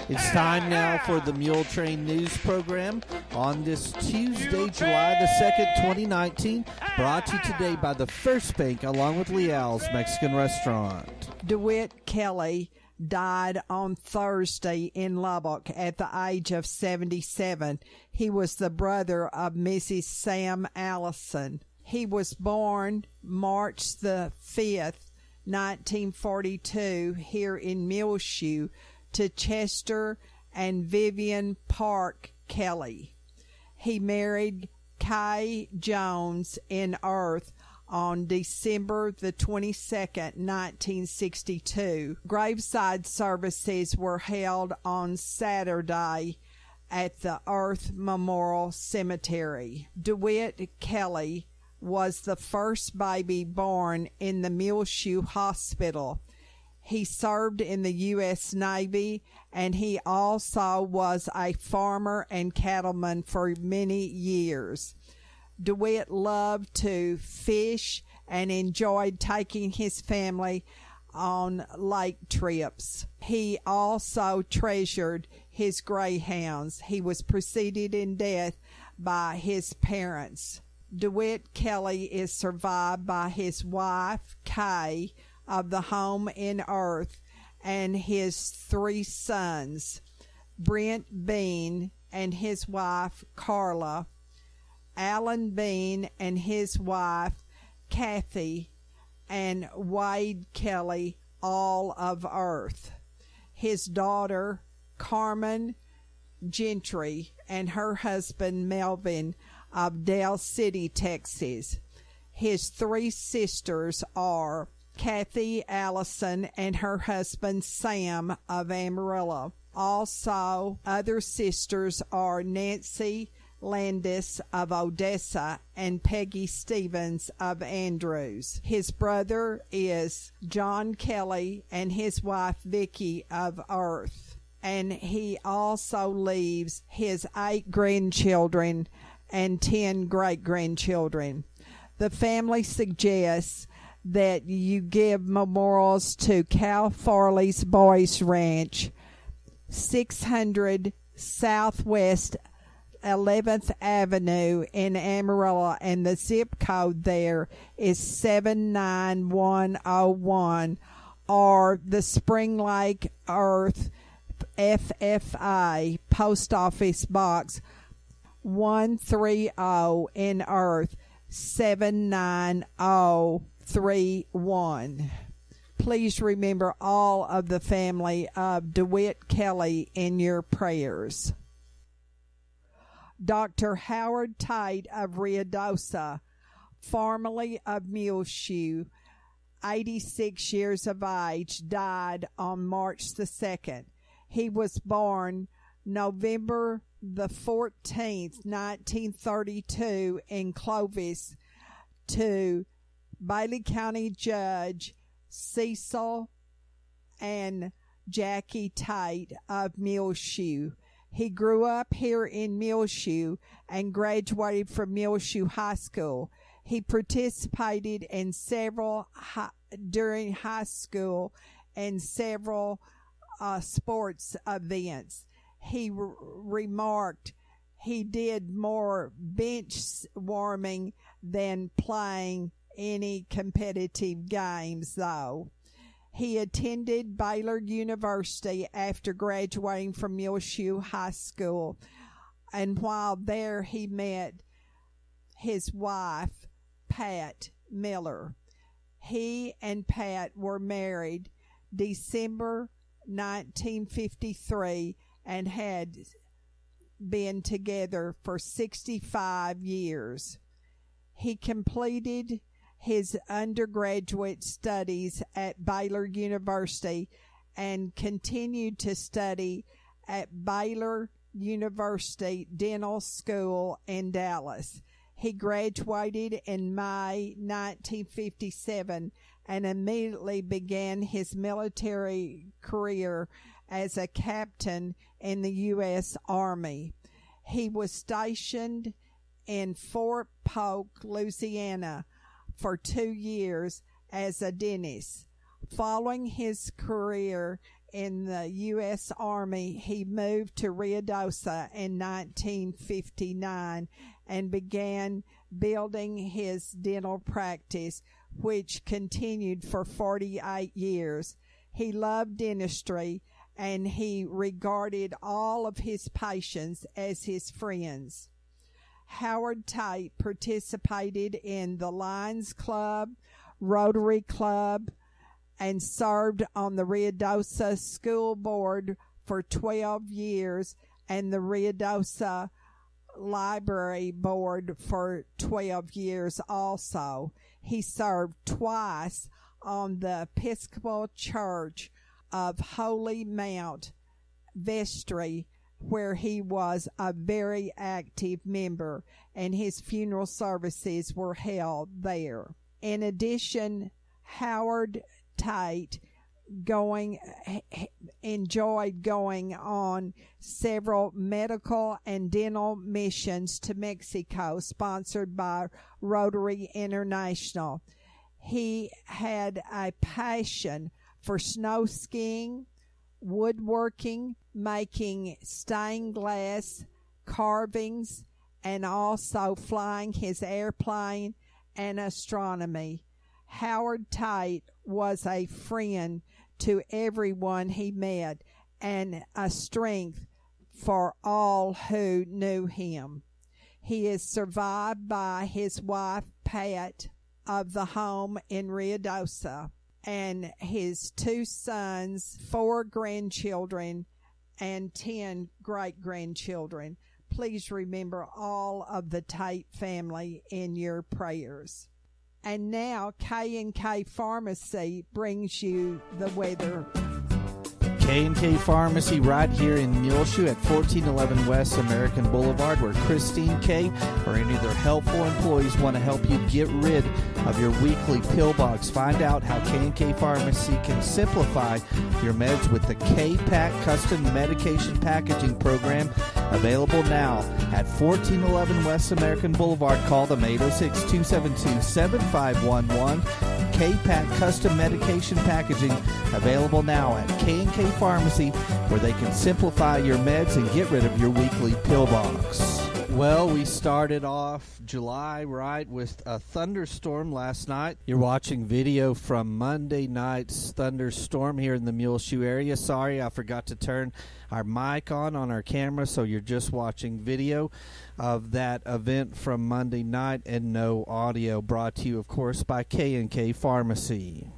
It's time now for the Muletrain News Program on this Tuesday, July the 2nd, 2019, brought to you today by the First Bank along with Leal's Mexican Restaurant. DeWitt Kelly died on Thursday in Lubbock at the age of 77. He was the brother of Mrs. Sam Allison. He was born March the 5th, 1942, here in Muleshoe, to Chester and Vivian Park Kelly. He married Kay Jones in Earth on December the 22nd, 1962. Graveside services were held on Saturday at the Earth Memorial Cemetery. DeWitt Kelly was the first baby born in the Muleshoe Hospital. He served in the U.S. Navy, and he also was a farmer and cattleman for many years. DeWitt loved to fish and enjoyed taking his family on lake trips. He also treasured his greyhounds. He was preceded in death by his parents. DeWitt Kelly is survived by his wife, Kay, of the home in Earth, and his 3 sons, Brent Bean and his wife, Carla, Alan Bean and his wife, Kathy, and Wade Kelly, all of Earth. His daughter, Carmen Gentry, and her husband, Melvin, of Del City, Texas. His 3 sisters are Kathy Allison and her husband Sam of Amarillo. Also, other sisters are Nancy Landis of Odessa and Peggy Stevens of Andrews. His brother is John Kelly and his wife Vicky of Earth. And he also leaves his 8 grandchildren and 10 great-grandchildren. The family suggests that you give memorials to Cal Farley's Boys Ranch, 600 Southwest 11th Avenue in Amarillo, and the zip code there is 79101, or the Spring Lake Earth FFA Post Office Box 130 in Earth 79031. Please remember all of the family of DeWitt Kelly in your prayers. Dr. Howard Tate of Ruidoso, formerly of Muleshoe, 86 years of age, died on March the 2nd. He was born November the 14th, 1932, in Clovis, to Bailey County Judge Cecil and Jackie Tate of Muleshoe. He grew up here in Muleshoe and graduated from Muleshoe High School. He participated in during high school and several sports events. He remarked he did more bench warming than playing any competitive games, though. He attended Baylor University after graduating from Muleshoe High School, and while there he met his wife, Pat Miller. He and Pat were married December 1953 and had been together for 65 years. He completed his undergraduate studies at Baylor University and continued to study at Baylor University Dental School in Dallas. He graduated in May 1957 and immediately began his military career as a captain in the U.S. Army. He was stationed in Fort Polk, Louisiana, for 2 years as a dentist. Following his career in the U.S. Army, he moved to Ruidoso in 1959 and began building his dental practice, which continued for 48 years. He loved dentistry, and he regarded all of his patients as his friends. Howard Tate participated in the Lions Club, Rotary Club, and served on the Ruidoso School Board for 12 years and the Ruidoso Library Board for 12 years also. He served twice on the Episcopal Church of Holy Mount Vestry, where he was a very active member, and his funeral services were held there. In addition, Howard Tate enjoyed going on several medical and dental missions to Mexico, sponsored by Rotary International. He had a passion for snow skiing, woodworking, making stained glass carvings, and also flying his airplane and astronomy. Howard Tate was a friend to everyone he met and a strength for all who knew him. He is survived by his wife, Pat, of the home in Ruidoso, and his 2 sons, 4 grandchildren, and 10 great-grandchildren. Please remember all of the Tate family in your prayers. And now K&K Pharmacy brings you the weather. K&K Pharmacy right here in Muleshoe at 1411 West American Boulevard, where Christine K. or any of their helpful employees want to help you get rid of your weekly pill box. Find out how K&K Pharmacy can simplify your meds with the K-Pack Custom Medication Packaging Program, available now at 1411 West American Boulevard. Call them 806-272-7511. K-Pack Custom Medication Packaging, available now at K&K Pharmacy, where they can simplify your meds and get rid of your weekly pill box. Well, we started off July, right, with a thunderstorm last night. You're watching video from Monday night's thunderstorm here in the Muleshoe area. Sorry, I forgot to turn our mic on our camera, so you're just watching video of that event from Monday night and no audio. Brought to you, of course, by K&K Pharmacy.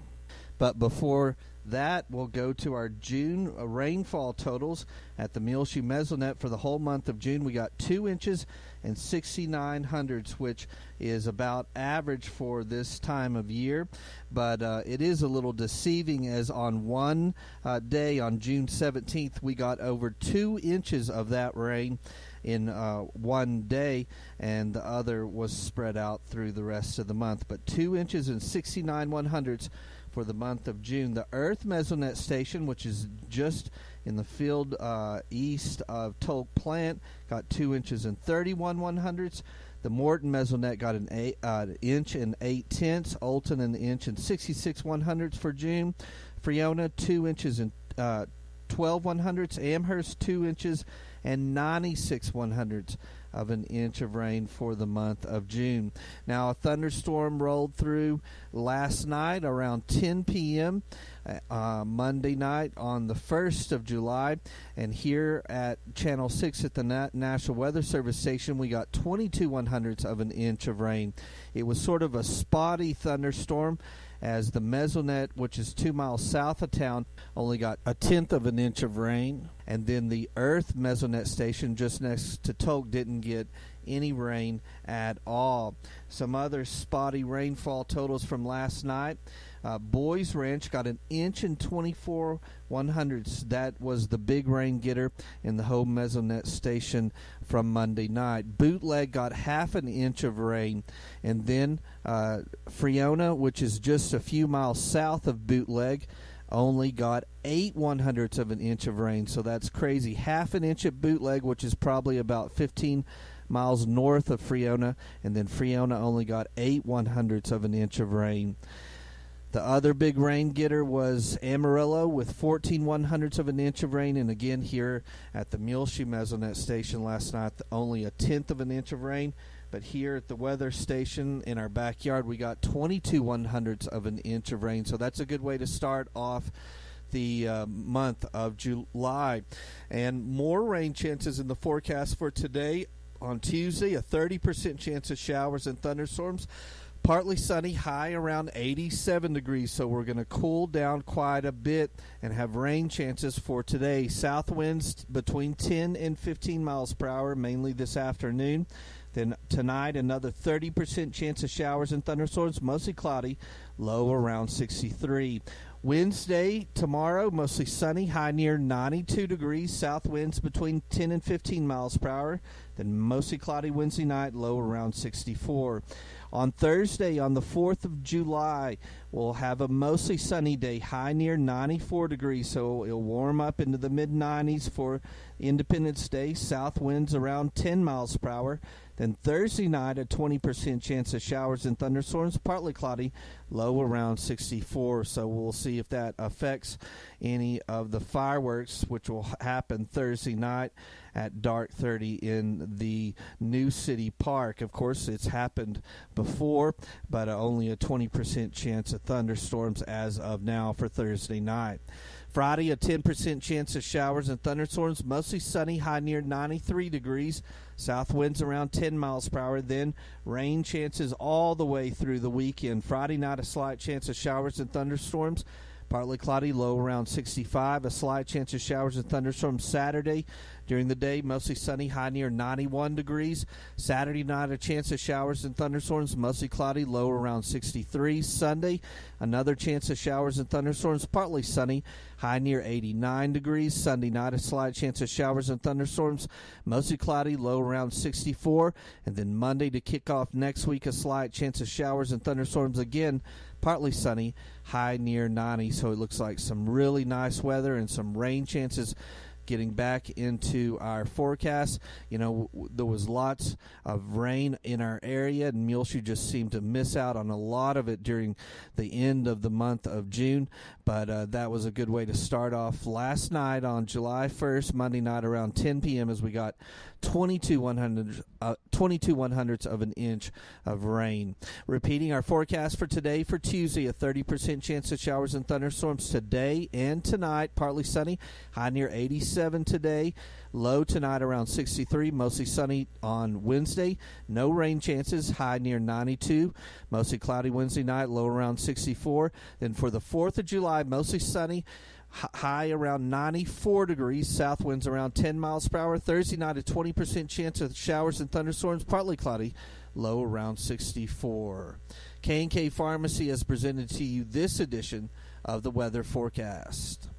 But before that, we'll go to our June rainfall totals at the Muleshoe Mesonet. For the whole month of June, we got 2 inches and 69 hundredths, which is about average for this time of year. But it is a little deceiving, as on one day, on June 17th, we got over 2 inches of that rain in one day, and the other was spread out through the rest of the month. But 2 inches and 69 1/100ths for the month of June. The Earth Mesonet Station, which is just in the field east of Tolk Plant, got 2 inches and 31 1/100ths. The Morton Mesonet got an inch and 8/10. Olton an inch and 66 1/100ths for June. Friona 2 inches and 12 1/100ths. Amherst 2 inches and 96 1/100ths of an inch of rain for the month of June. Now, a thunderstorm rolled through last night around 10 p.m. Monday night on the 1st of July, and here at Channel 6 at the National Weather Service station, we got 22 1/100ths of an inch of rain. It was sort of a spotty thunderstorm, as the Mesonet, which is 2 miles south of town, only got 1/10 of an inch of rain. And then the Earth Mesonet station just next to Tolk didn't get any rain at all. Some other spotty rainfall totals from last night. Boys Ranch got an inch and 24 1/100ths. That was the big rain getter in the home Mesonet station from Monday night. Bootleg got half an inch of rain. And then Friona, which is just a few miles south of Bootleg, only got 8 1/100ths of an inch of rain. So that's crazy. Half an inch at Bootleg, which is probably about 15 miles north of Friona, and then Friona only got 8 1/100ths of an inch of rain. The other big rain getter was Amarillo with 14/100ths of an inch of rain. And again, here at the Muleshoe Mesonet station last night, only a 1/10 of an inch of rain. But here at the weather station in our backyard, we got 22/100ths of an inch of rain. So that's a good way to start off the month of July. And more rain chances in the forecast for today. On Tuesday, a 30% chance of showers and thunderstorms. Partly sunny, high around 87 degrees, so we're going to cool down quite a bit and have rain chances for today. South winds between 10 and 15 miles per hour, mainly this afternoon. Then tonight, another 30% chance of showers and thunderstorms, mostly cloudy, low around 63. Wednesday, tomorrow, mostly sunny, high near 92 degrees. South winds between 10 and 15 miles per hour. Then mostly cloudy Wednesday night, low around 64. On Thursday, on the 4th of July, we'll have a mostly sunny day, high near 94 degrees, so it'll warm up into the mid-90s for Independence Day. South winds around 10 miles per hour. Then Thursday night, a 20% chance of showers and thunderstorms, partly cloudy, low around 64. So we'll see if that affects any of the fireworks, which will happen Thursday night at dark 30 in the New City Park. Of course, it's happened before, but only a 20% chance of thunderstorms as of now for Thursday night. Friday, a 10% chance of showers and thunderstorms, mostly sunny, high near 93 degrees. South winds around 10 miles per hour. Then rain chances all the way through the weekend. Friday night, a slight chance of showers and thunderstorms. Partly cloudy, low around 65. A slight chance of showers and thunderstorms Saturday. During the day, mostly sunny, high near 91 degrees. Saturday night, a chance of showers and thunderstorms, mostly cloudy, low around 63. Sunday, another chance of showers and thunderstorms, partly sunny, high near 89 degrees. Sunday night, a slight chance of showers and thunderstorms, mostly cloudy, low around 64. And then Monday, to kick off next week, a slight chance of showers and thunderstorms again, partly sunny, high near 90. So it looks like some really nice weather and some rain chances getting back into our forecast. You know, there was lots of rain in our area, and Muleshoe just seemed to miss out on a lot of it during the end of the month of June. But that was a good way to start off last night on July 1st, Monday night around 10 p.m. as we got 22/100ths of an inch of rain. Repeating our forecast for today, for Tuesday, a 30% chance of showers and thunderstorms today and tonight. Partly sunny, high near 87 today. Low tonight around 63, mostly sunny on Wednesday. No rain chances, high near 92. Mostly cloudy Wednesday night, low around 64. Then for the 4th of July, mostly sunny, high around 94 degrees. South winds around 10 miles per hour. Thursday night, a 20% chance of showers and thunderstorms, partly cloudy, low around 64. K&K Pharmacy has presented to you this edition of the weather forecast.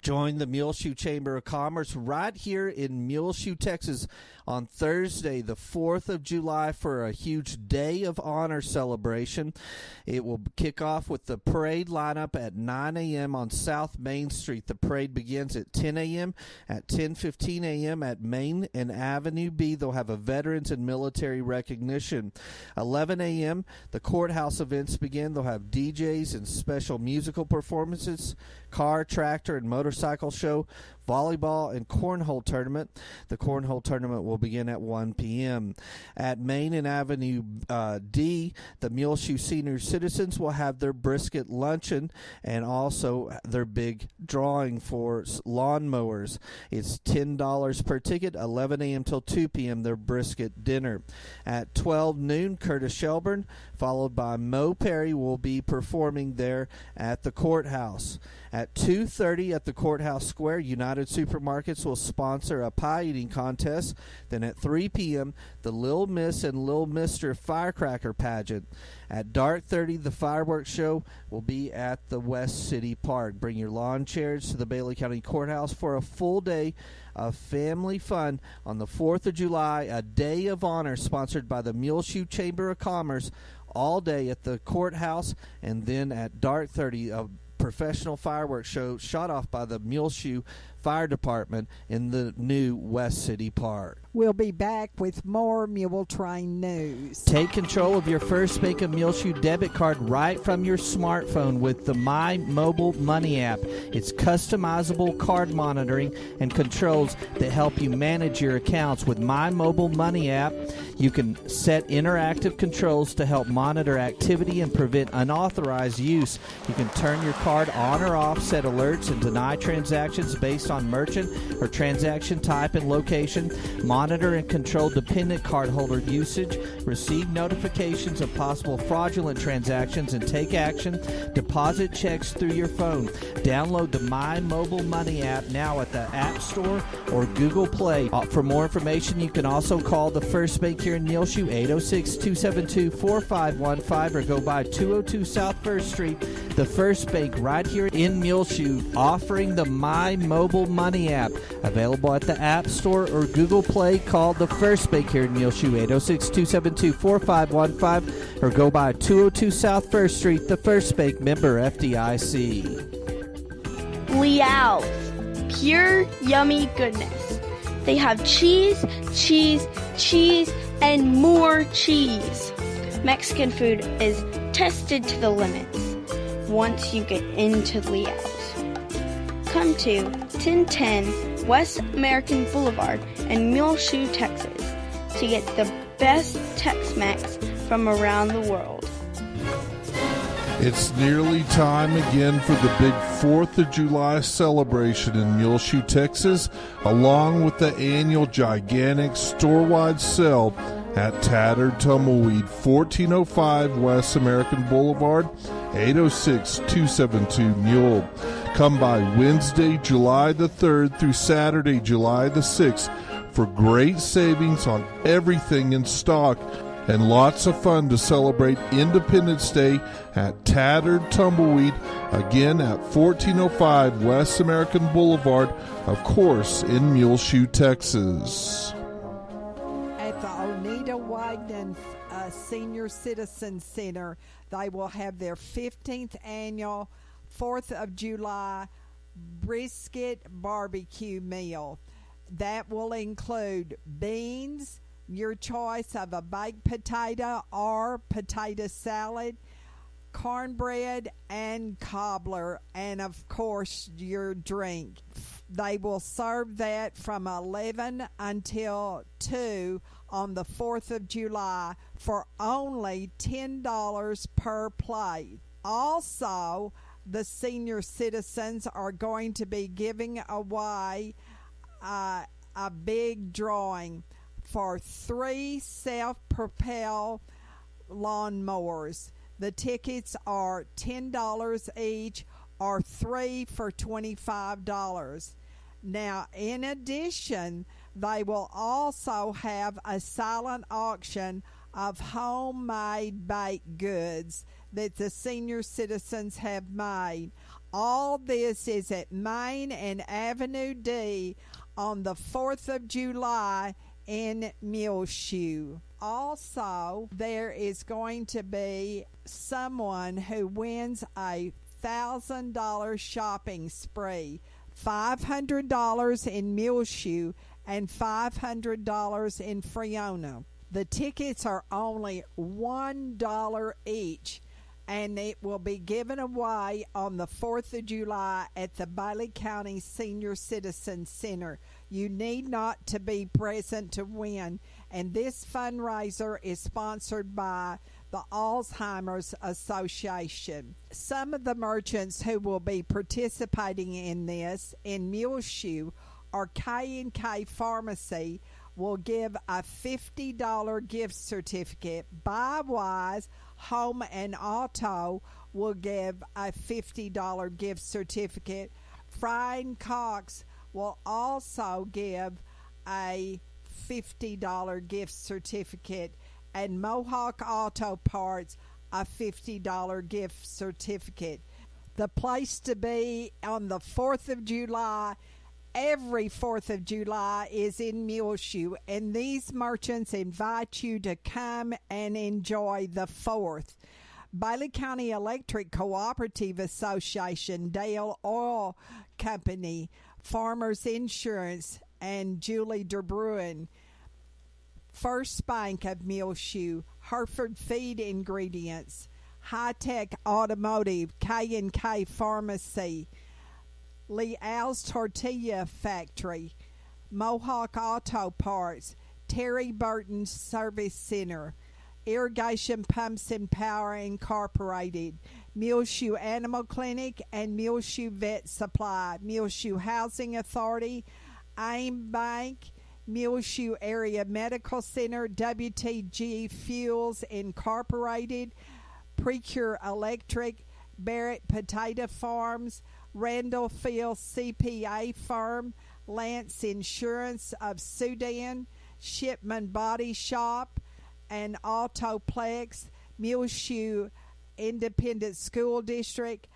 Join the Muleshoe Chamber of Commerce right here in Muleshoe, Texas on Thursday, the 4th of July, for a huge Day of Honor celebration. It will kick off with the parade lineup at 9 a.m. on South Main Street. The parade begins at 10 a.m. At 10:15 a.m. at Main and Avenue B, they'll have a veterans and military recognition. 11 a.m., the courthouse events begin. They'll have DJs and special musical performances, car, tractor, and motorcycle show, volleyball, and cornhole tournament. The cornhole tournament will begin at 1 p.m. At Main and Avenue D, the Muleshoe senior citizens will have their brisket luncheon and also their big drawing for lawnmowers. It's $10 per ticket, 11 a.m. till 2 p.m., their brisket dinner. At 12 noon, Curtis Shelburne, followed by Mo Perry, will be performing there at the courthouse. At 2:30 at the Courthouse Square, United Supermarkets will sponsor a pie eating contest. Then at 3 p.m., the Lil Miss and Lil Mister firecracker pageant. At dark 30, the fireworks show will be at the West City Park. Bring your lawn chairs to the Bailey County Courthouse for a full day of family fun on the 4th of July, a Day of Honor sponsored by the Muleshoe Chamber of Commerce, all day at the courthouse, and then at dark 30, a professional fireworks show shot off by the Muleshoe Fire Department in the new West City Park. We'll be back with more Muletrain news. Take control of your First Bank of Muleshoe debit card right from your smartphone with the My Mobile Money app. It's customizable card monitoring and controls that help you manage your accounts. With My Mobile Money app, you can set interactive controls to help monitor activity and prevent unauthorized use. You can turn your card on or off, set alerts, and deny transactions based on merchant or transaction type and location, monitor and control dependent cardholder usage, receive notifications of possible fraudulent transactions, and take action, deposit checks through your phone. Download the My Mobile Money app now at the App Store or Google Play. For more information, you can also call the First Bank here in Muleshoe, 806-272-4515, or go by 202 South 1st Street. The First Bank right here in Muleshoe, offering the My Mobile Money app. Available at the App Store or Google Play. Call the First Bank here in Muleshoe, 806-272-4515, or go by 202 South 1st Street. The First Bank, member FDIC. Leal's, pure yummy goodness. They have cheese, cheese, cheese, and more cheese. Mexican food is tested to the limits once you get into Leal's. Come to 1010 West American Boulevard in Muleshoe, Texas to get the best Tex-Mex from around the world. It's nearly time again for the big 4th of July celebration in Muleshoe, Texas, along with the annual gigantic store-wide sale at Tattered Tumbleweed, 1405 West American Boulevard, 806-272-MULE. Come by Wednesday, July the 3rd through Saturday, July the 6th for great savings on everything in stock and lots of fun to celebrate Independence Day at Tattered Tumbleweed, again at 1405 West American Boulevard, of course, in Muleshoe, Texas. At the Oneida Wagner Senior Citizen Center, they will have their 15th annual 4th of July brisket barbecue meal. That will include beans, your choice of a baked potato or potato salad, cornbread and cobbler, and of course your drink. They will serve that from 11 until 2 on the 4th of July for only $10 per plate. Also, the senior citizens are going to be giving away a big drawing for 3 self-propelled lawnmowers. The tickets are $10 each, or 3 for $25. Now, in addition, they will also have a silent auction of homemade baked goods that the senior citizens have made. All this is at Main and Avenue D on the 4th of July in Muleshoe. Also, there is going to be someone who wins a $1,000 shopping spree, $500 in Muleshoe and $500 in Freona. The tickets are only $1 each, and it will be given away on the 4th of July at the Bailey County Senior Citizen Center. You need not to be present to win, and this fundraiser is sponsored by the Alzheimer's Association. Some of the merchants who will be participating in this in Muleshoe are K&K Pharmacy will give a $50 gift certificate. Buywise Home and Auto will give a $50 gift certificate. Fry & Cox will also give a $50 gift certificate, and Mohawk Auto Parts a $50 gift certificate. The place to be on the 4th of July, every 4th of July, is in Muleshoe, and these merchants invite you to come and enjoy the 4th. Bailey County Electric Cooperative Association, Dale Oil Company, Farmers Insurance, and Julie DeBruin. First Bank of Muleshoe, Hereford Feed Ingredients, High Tech Automotive, K&K Pharmacy, Leal's Tortilla Factory, Mohawk Auto Parts, Terry Burton Service Center, Irrigation Pumps and Power Incorporated, Muleshoe Animal Clinic and Muleshoe Vet Supply, Muleshoe Housing Authority, AIM Bank, Muleshoe Area Medical Center, WTG Fuels Incorporated, Precure Electric, Barrett Potato Farms, Randall Field CPA Firm, Lance Insurance of Sudan, Shipman Body Shop, and Autoplex, Muleshoe Independent School District,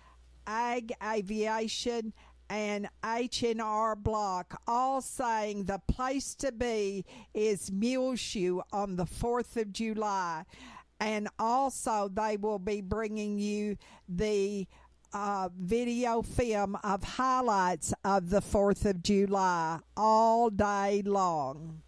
Ag Aviation, and H&R Block, all saying the place to be is Muleshoe on the 4th of July. And also they will be bringing you the video film of highlights of the 4th of July all day long.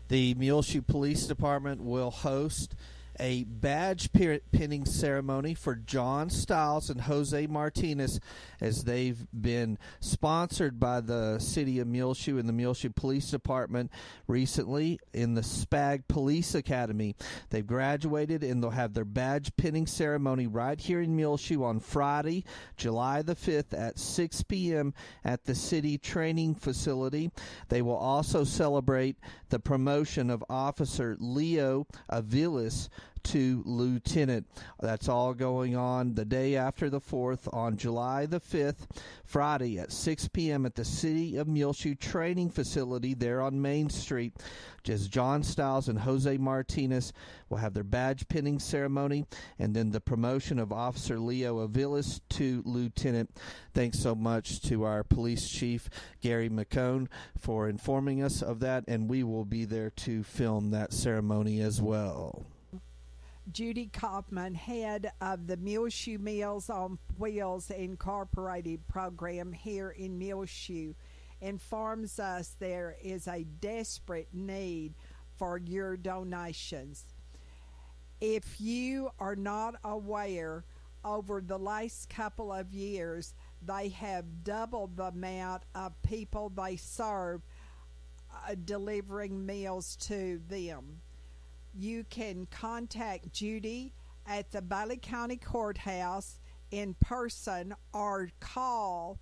The Muleshoe Police Department will host a badge pinning ceremony for John Stiles and Jose Martinez, as they've been sponsored by the city of Muleshoe and the Muleshoe Police Department recently in the SPAG Police Academy. They've graduated and they'll have their badge pinning ceremony right here in Muleshoe on Friday, July the 5th at 6 p.m. at the city training facility. They will also celebrate the promotion of Officer Leo Aviles to lieutenant. That's all going on the day after the 4th on July the 5th, Friday at 6 p.m. at the City of Muleshoe training facility there on Main Street. Just John Stiles and Jose Martinez will have their badge pinning ceremony, and then the promotion of Officer Leo Aviles to lieutenant. Thanks so much to our police chief, Gary McCone, for informing us of that, and we will be there to film that ceremony as well. Judy Kaufman, head of the Muleshoe Meals on Wheels Incorporated program here in Muleshoe, informs us there is a desperate need for your donations. If you are not aware, over the last couple of years, they have doubled the amount of people they serve delivering meals to them. You can contact Judy at the Bailey County Courthouse in person or call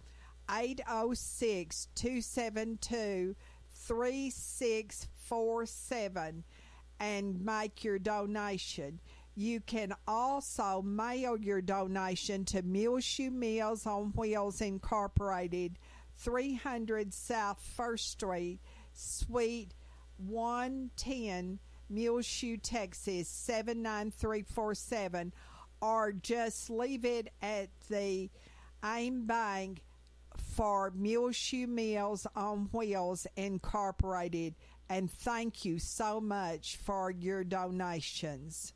806-272-3647 and make your donation. You can also mail your donation to Muleshoe Meals on Wheels Incorporated, 300 South 1st Street, Suite 110, Muleshoe, Texas 79347, or just leave it at the AIM Bank for Muleshoe Meals on Wheels Incorporated. And thank you so much for your donations.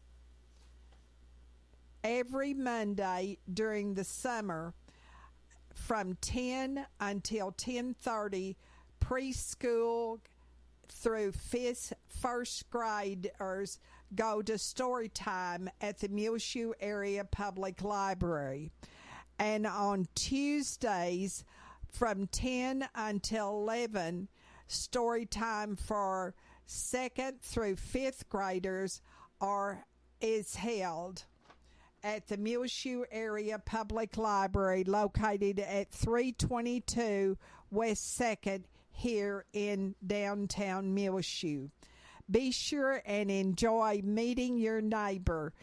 Every Monday during the summer from 10 until 10:30, preschool through first graders go to story time at the Muleshoe Area Public Library. And on Tuesdays from 10 until 11, story time for 2nd through 5th graders is held at the Muleshoe Area Public Library, located at 322 West 2nd here in downtown Muleshoe. Be sure and enjoy meeting your neighbor,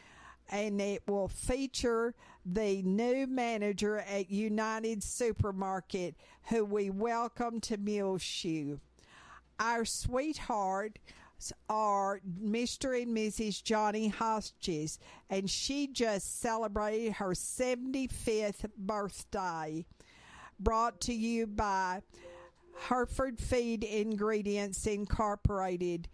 and it will feature the new manager at United Supermarket, who we welcome to Muleshoe. Our sweethearts are Mr. and Mrs. Johnny Hodges, and she just celebrated her 75th birthday. Brought to you by Hereford Feed Ingredients Incorporated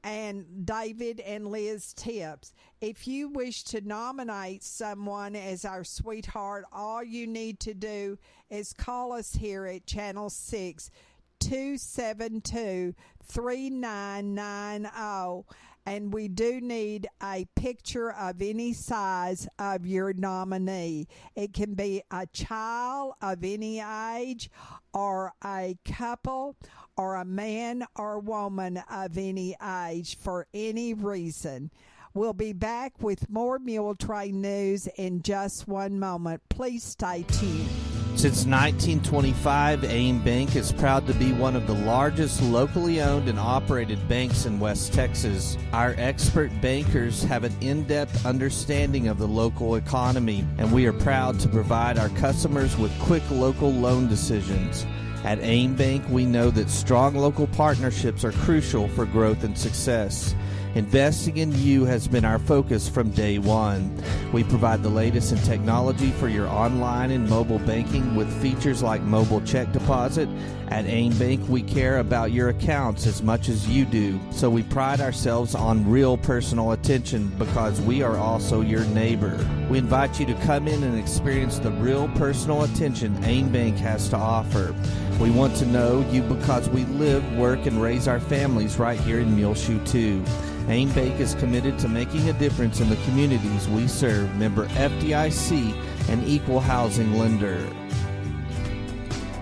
and David and Liz Tips. If you wish to nominate someone as our sweetheart, all you need to do is call us here at Channel 6, 272-3990, and we do need a picture of any size of your nominee. It can be a child of any age, or a couple, or a man or woman of any age for any reason. We'll be back with more Muletrain news in just one moment. Please stay tuned. Since 1925, AIM Bank is proud to be one of the largest locally owned and operated banks in West Texas. Our expert bankers have an in-depth understanding of the local economy, and we are proud to provide our customers with quick local loan decisions. At AIM Bank, we know that strong local partnerships are crucial for growth and success. Investing in you has been our focus from day one. We provide the latest in technology for your online and mobile banking with features like mobile check deposit. At AIM Bank, we care about your accounts as much as you do, so we pride ourselves on real personal attention because we are also your neighbor. We invite you to come in and experience the real personal attention AIM Bank has to offer. We want to know you because we live, work, and raise our families right here in Muleshoe too. AIM Bank is committed to making a difference in the communities we serve. Member FDIC, an equal housing lender.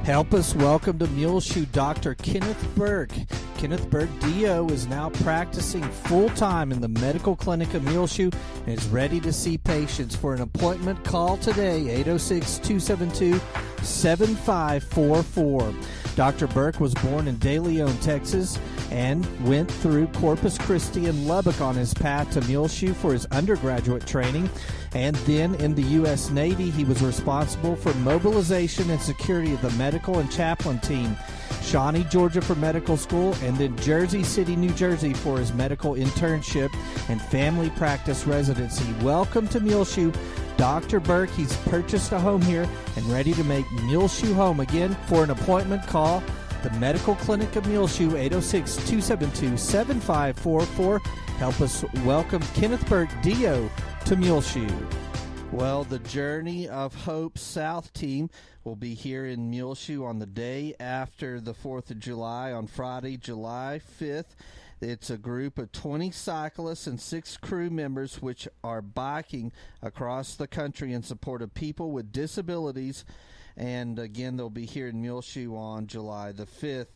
Help us welcome to Muleshoe Dr. Kenneth Burke. Kenneth Burke, DO, is now practicing full-time in the medical clinic of Muleshoe and is ready to see patients. For an appointment, call today, 806-272-7544. Dr. Burke was born in De Leon, Texas, and went through Corpus Christi and Lubbock on his path to Muleshoe for his undergraduate training. And then in the U.S. Navy, he was responsible for mobilization and security of the medical and chaplain team. Shawnee, Georgia for medical school, and then Jersey City, New Jersey for his medical internship and family practice residency. Welcome to Muleshoe, Dr. Burke. He's purchased a home here and ready to make Muleshoe home again. For an appointment, call the Medical Clinic of Muleshoe, 806-272-7544. Help us welcome Kenneth Burke, DO, to Muleshoe. Well, the Journey of Hope South team will be here in Muleshoe on the day after the 4th of July, on Friday, July 5th. It's a group of 20 cyclists and 6 crew members which are biking across the country in support of people with disabilities. And again, they'll be here in Muleshoe on July the 5th.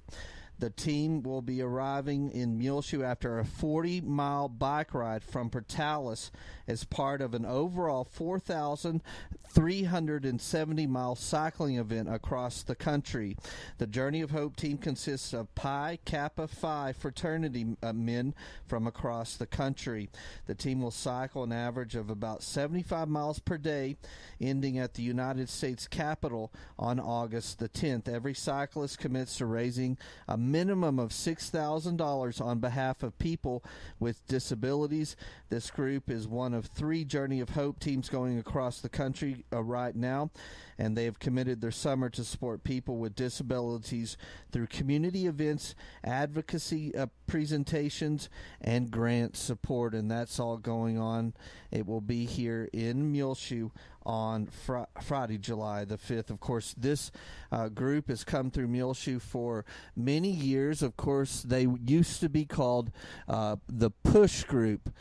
The team will be arriving in Muleshoe after a 40-mile bike ride from Portales as part of an overall 4,370-mile cycling event across the country. The Journey of Hope team consists of Pi Kappa Phi fraternity men from across the country. The team will cycle an average of about 75 miles per day, ending at the United States Capitol on August the 10th. Every cyclist commits to raising a minimum of $6,000 on behalf of people with disabilities. This group is one of 3 Journey of Hope teams going across the country right now, and they have committed their summer to support people with disabilities through community events, advocacy presentations, and grant support, and that's all going on. It will be here in Muleshoe on Friday, July the 5th. Of course, this group has come through Muleshoe for many years. Of course, they used to be called the Push Group,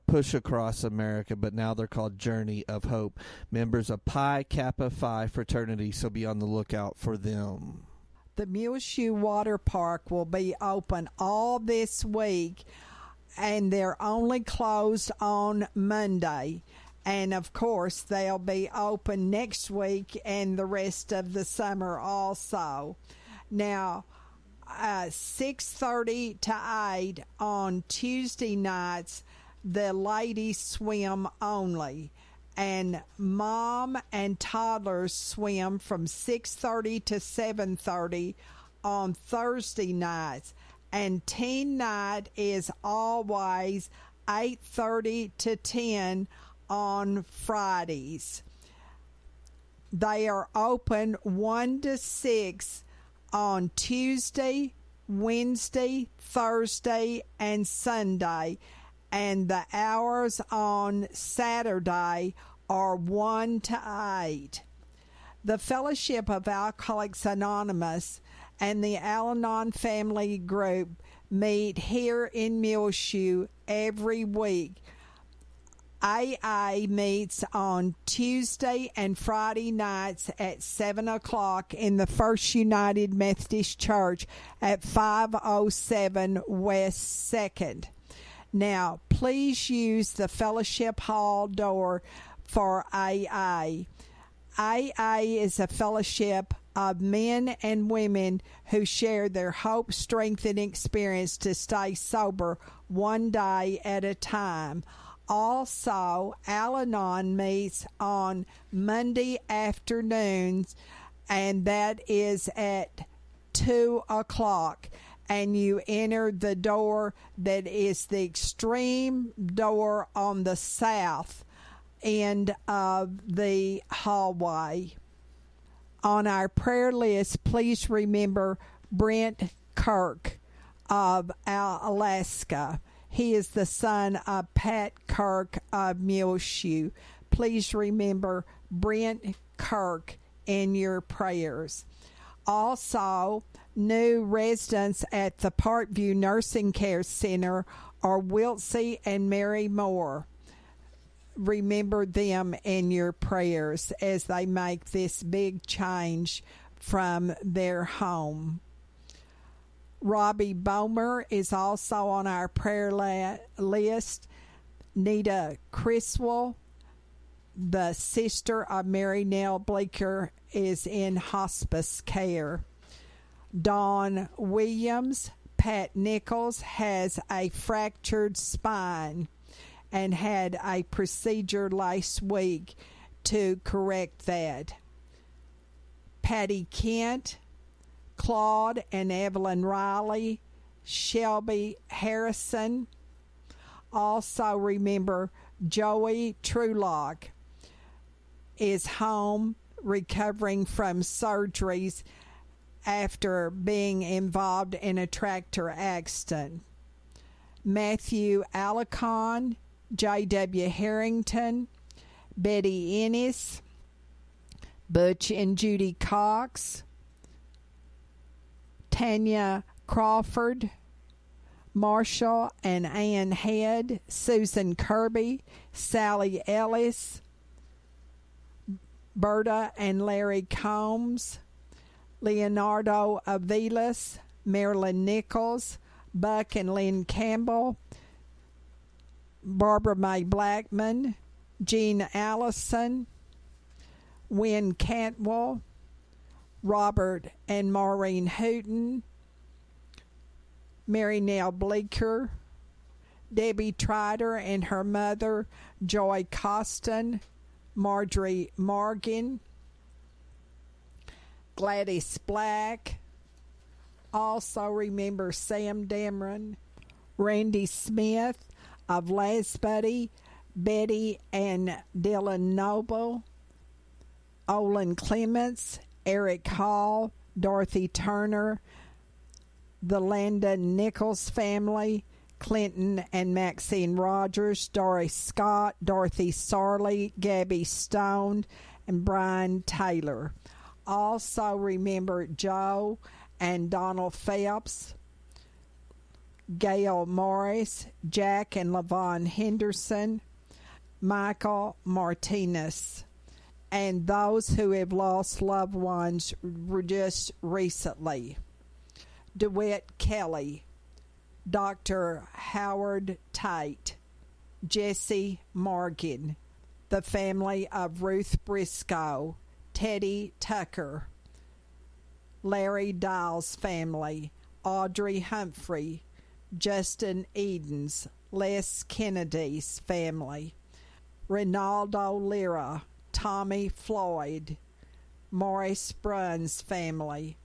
Push Across America, but now they're called Journey of Hope, members of Pi Kappa Phi fraternity, so be on the lookout for them. The Muleshoe Water Park will be open all this week, and they're only closed on Monday. And, of course, they'll be open next week and the rest of the summer also. Now, 6:30 to 8 on Tuesday nights, the ladies swim only. And mom and toddlers swim from 6:30 to 7:30 on Thursday nights. And teen night is always 8:30 to 10 on Fridays. They are open 1 to 6 on Tuesday, Wednesday, Thursday, and Sunday, and the hours on Saturday are 1 to 8. The Fellowship of Alcoholics Anonymous and the Al-Anon Family Group meet here in Muleshoe every week. AA meets on Tuesday and Friday nights at 7 o'clock in the First United Methodist Church at 507 West 2nd. Now, please use the Fellowship Hall door for AA. AA is a fellowship of men and women who share their hope, strength, and experience to stay sober one day at a time. Also, Al-Anon meets on Monday afternoons, and that is at 2 o'clock. And you enter the door that is the extreme door on the south end of the hallway. On our prayer list, please remember Brent Kirk of Alaska. He is the son of Pat Kirk of Muleshoe. Please remember Brent Kirk in your prayers. Also, new residents at the Parkview Nursing Care Center are Wiltsey and Mary Moore. Remember them in your prayers as they make this big change from their home. Robbie Bomer is also on our prayer list. Nita Criswell, the sister of Mary Nell Bleeker, is in hospice care. Dawn Williams, Pat Nichols, has a fractured spine and had a procedure last week to correct that. Patty Kent, Claude and Evelyn Riley, Shelby Harrison. Also remember Joey Trulock is home recovering from surgeries after being involved in a tractor accident. Matthew Alicon, J.W. Harrington, Betty Ennis, Butch and Judy Cox, Tanya Crawford, Marshall and Ann Head, Susan Kirby, Sally Ellis, Berta and Larry Combs, Leonardo Avilas, Marilyn Nichols, Buck and Lynn Campbell, Barbara Mae Blackman, Jean Allison, Wynn Cantwell, Robert and Maureen Hooten, Mary Nell Bleeker, Debbie Trider and her mother, Joy Costin, Marjorie Morgan, Gladys Black. Also remember Sam Dameron, Randy Smith of Lasbuddy, Betty and Dylan Noble, Olin Clements, Eric Hall, Dorothy Turner, the Landon Nichols family, Clinton and Maxine Rogers, Doris Scott, Dorothy Sarley, Gabby Stone, and Brian Taylor. Also remember Joe and Donald Phelps, Gail Morris, Jack and Lavon Henderson, Michael Martinez, and those who have lost loved ones just recently. DeWitt Kelly, Dr. Howard Tate, Jesse Morgan, the family of Ruth Briscoe, Teddy Tucker, Larry Dial's family, Audrey Humphrey, Justin Edens, Les Kennedy's family, Ronaldo Lira, Tommy Floyd, Morris Brunn's family,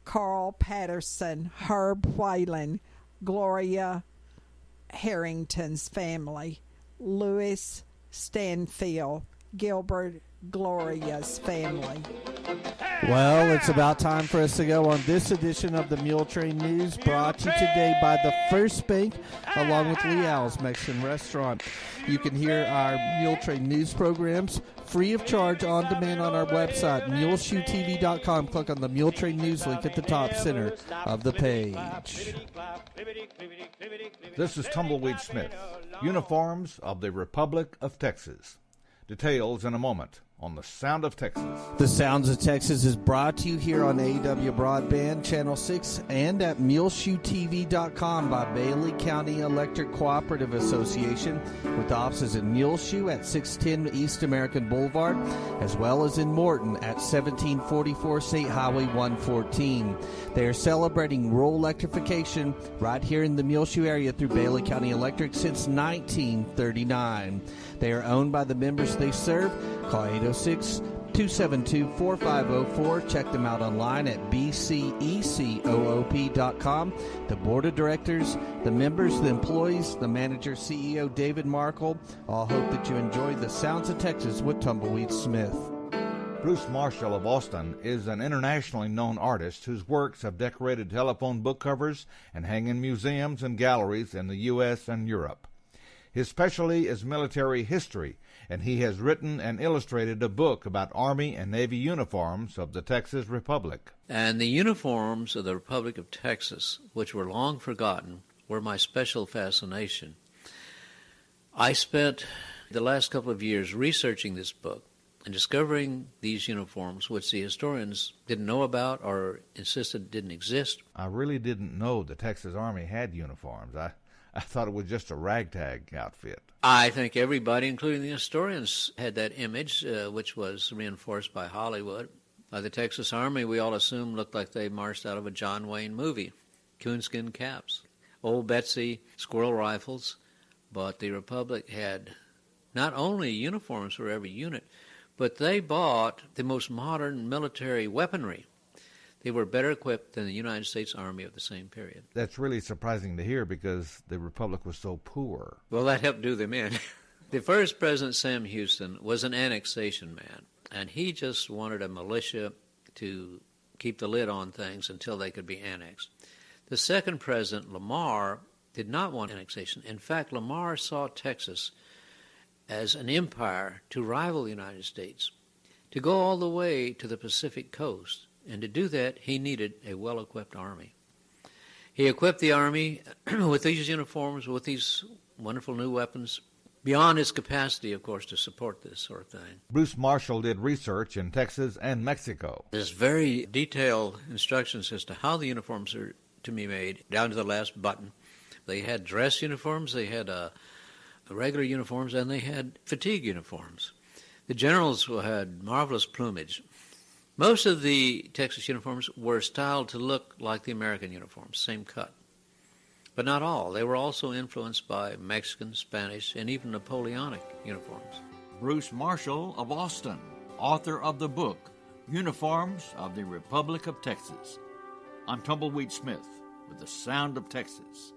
Carl Patterson, Herb Whalen, Gloria Harrington's family, Louis Stanfield, Gilbert Gloria's family. Well, it's about time for us to go on this edition of the Muletrain News, brought to you today by the First Bank, along with Leal's Mexican Restaurant. You can hear our Muletrain News programs free of charge on demand on our website, muleshoetv.com. Click on the Muletrain News link at the top center of the page. This is Tumbleweed Smith, Uniforms of the Republic of Texas. Details in a moment on the Sound of Texas. The Sounds of Texas is brought to you here on AEW Broadband, Channel 6, and at muleshoetv.com by Bailey County Electric Cooperative Association, with offices in Muleshoe at 610 East American Boulevard, as well as in Morton at 1744 State Highway 114. They are celebrating rural electrification right here in the Muleshoe area through Bailey County Electric since 1939. They are owned by the members they serve. Call 806-272-4504. Check them out online at bcecoop.com. The board of directors, the members, the employees, the manager, CEO David Markle, all hope that you enjoy the Sounds of Texas with Tumbleweed Smith. Bruce Marshall of Austin is an internationally known artist whose works have decorated telephone book covers and hang in museums and galleries in the U.S. and Europe. His specialty is military history, and he has written and illustrated a book about Army and Navy uniforms of the Texas Republic. And the uniforms of the Republic of Texas, which were long forgotten, were my special fascination. I spent the last couple of years researching this book and discovering these uniforms, which the historians didn't know about or insisted didn't exist. I really didn't know the Texas Army had uniforms. I thought it was just a ragtag outfit. I think everybody, including the historians, had that image, which was reinforced by Hollywood. The Texas Army, we all assumed, looked like they marched out of a John Wayne movie. Coonskin caps, Old Betsy, squirrel rifles. But the Republic had not only uniforms for every unit, but they bought the most modern military weaponry. They were better equipped than the United States Army of the same period. That's really surprising to hear because the Republic was so poor. Well, that helped do them in. The first president, Sam Houston, was an annexation man, and he just wanted a militia to keep the lid on things until they could be annexed. The second president, Lamar, did not want annexation. In fact, Lamar saw Texas as an empire to rival the United States, to go all the way to the Pacific coast. And to do that, he needed a well-equipped army. He equipped the army with these uniforms, with these wonderful new weapons, beyond its capacity, of course, to support this sort of thing. Bruce Marshall did research in Texas and Mexico. There's very detailed instructions as to how the uniforms are to be made, down to the last button. They had dress uniforms, they had regular uniforms, and they had fatigue uniforms. The generals had marvelous plumage. Most of the Texas uniforms were styled to look like the American uniforms, same cut. But not all. They were also influenced by Mexican, Spanish, and even Napoleonic uniforms. Bruce Marshall of Austin, author of the book, Uniforms of the Republic of Texas. I'm Tumbleweed Smith with the Sound of Texas.